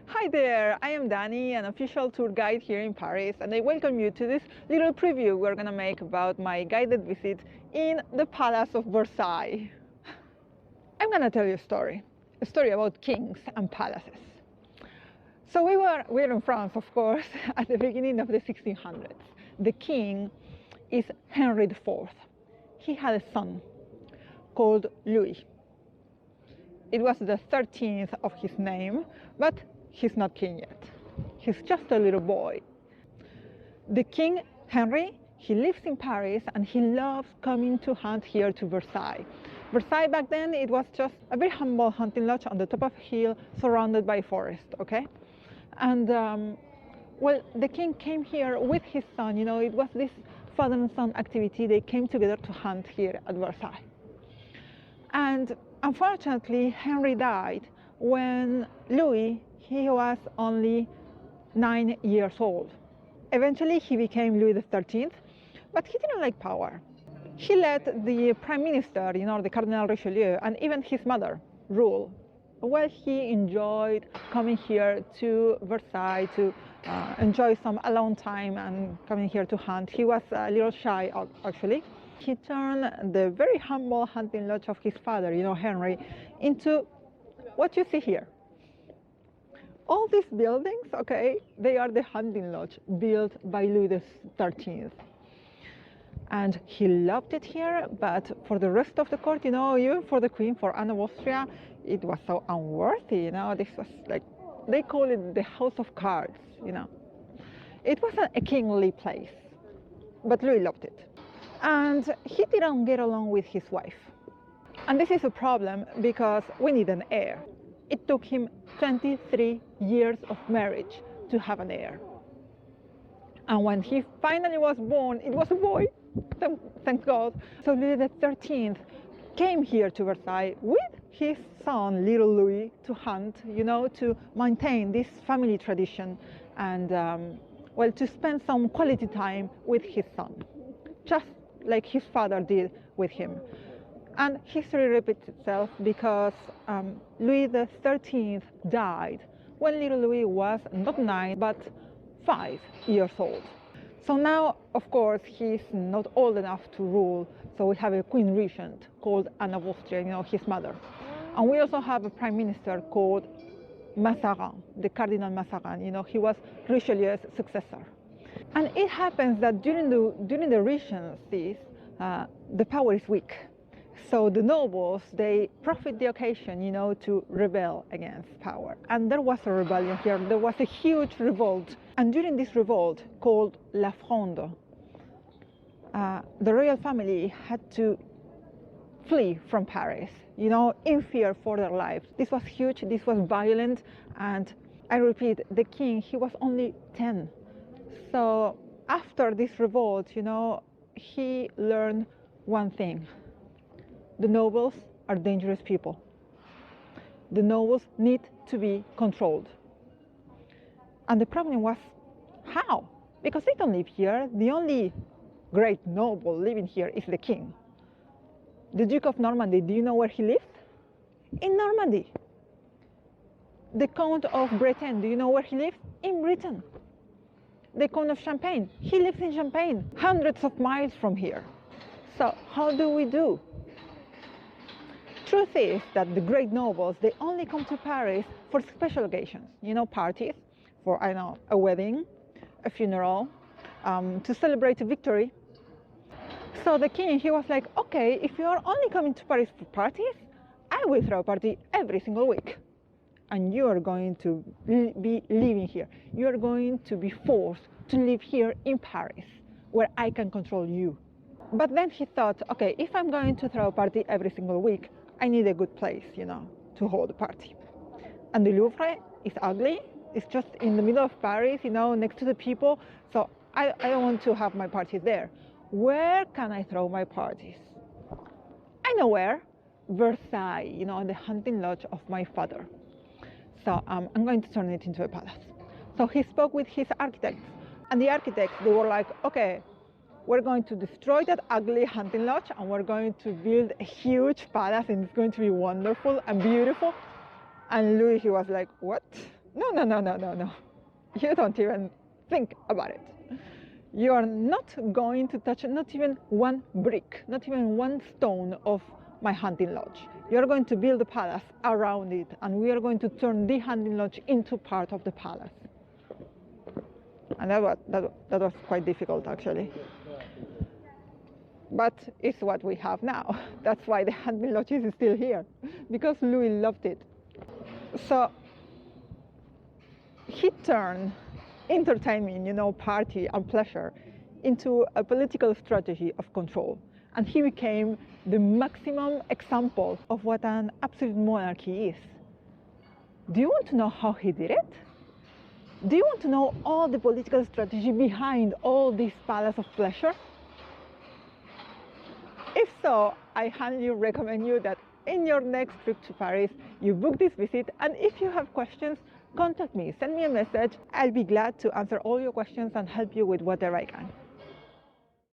Hi there, I am Dany, an official tour guide here in Paris, and I welcome you to this little preview we're gonna make about my guided visit in the Palace of Versailles. I'm gonna tell you a story about kings and palaces. So we're in France, of course, at the beginning of the 1600s. The king is Henry IV. He had a son called Louis. It was the 13th of his name, but he's not king yet. He's just a little boy. The king, Henry, he lives in Paris and he loves coming to hunt here to Versailles. Versailles back then, it was just a very humble hunting lodge on the top of a hill surrounded by forest, okay? And well, the king came here with his son, it was this father and son activity. They came together to hunt here at Versailles. And unfortunately, Henry died when Louis, he was only 9 years old. Eventually, he became Louis XIII, but he didn't like power. He let the prime minister, the Cardinal Richelieu, and even his mother rule. Well, he enjoyed coming here to Versailles to enjoy some alone time and coming here to hunt. He was a little shy, actually. He turned the very humble hunting lodge of his father, Henry, into what you see here. All these buildings, okay, they are the hunting lodge built by Louis XIII. And he loved it here, but for the rest of the court, even for the queen, for Anne of Austria, it was so unworthy, This was like, they call it the house of cards, It wasn't a kingly place, but Louis loved it. And he didn't get along with his wife. And this is a problem because we need an heir. It took him 23 years of marriage to have an heir. And when he finally was born, it was a boy, thank God. So Louis XIII came here to Versailles with his son, little Louis, to hunt, to maintain this family tradition and, to spend some quality time with his son, just like his father did with him. And history repeats itself because Louis XIII died when little Louis was not 9, but 5 years old. So now, of course, he's not old enough to rule, so we have a queen regent called Anne of Austria, his mother. And we also have a prime minister called Mazarin, the Cardinal Mazarin, he was Richelieu's successor. And it happens that during the regencies, the power is weak. So the nobles, they profit the occasion, to rebel against power. And there was a rebellion here. There was a huge revolt. And during this revolt, called La Fronde, the royal family had to flee from Paris, in fear for their lives. This was huge. This was violent. And I repeat, the king, he was only 10. So after this revolt, he learned one thing. The nobles are dangerous people. The nobles need to be controlled. And the problem was, how? Because they don't live here. The only great noble living here is the king. The Duke of Normandy, do you know where he lived? In Normandy. The Count of Bretagne, do you know where he lived? In Britain. The Count of Champagne, he lives in Champagne, hundreds of miles from here. So how do we do? Truth is that the great nobles, they only come to Paris for special occasions, parties, for, a wedding, a funeral, to celebrate a victory. So the king, he was like, okay, if you are only coming to Paris for parties, I will throw a party every single week. And you are going to be living here. You are going to be forced to live here in Paris, where I can control you. But then he thought, okay, if I'm going to throw a party every single week, I need a good place, to hold a party. And the Louvre is ugly. It's just in the middle of Paris, next to the people. So I don't want to have my parties there. Where can I throw my parties? I know where. Versailles, the hunting lodge of my father. So I'm going to turn it into a palace. So he spoke with his architects. And the architects, they were like, okay, we're going to destroy that ugly hunting lodge and we're going to build a huge palace and it's going to be wonderful and beautiful. And Louis, he was like, what? No, no, no, no, no, no. You don't even think about it. You are not going to touch not even one brick, not even one stone of my hunting lodge. You are going to build a palace around it, and we are going to turn the hunting lodge into part of the palace. And that was quite difficult, actually. But it's what we have now. That's why the hunting lodge is still here, because Louis loved it. So he turned entertainment, party and pleasure, into a political strategy of control. And he became the maximum example of what an absolute monarchy is. Do you want to know how he did it? Do you want to know all the political strategy behind all this palace of pleasure? If so, I highly recommend you that in your next trip to Paris, you book this visit, and if you have questions, contact me, send me a message. I'll be glad to answer all your questions and help you with whatever I can.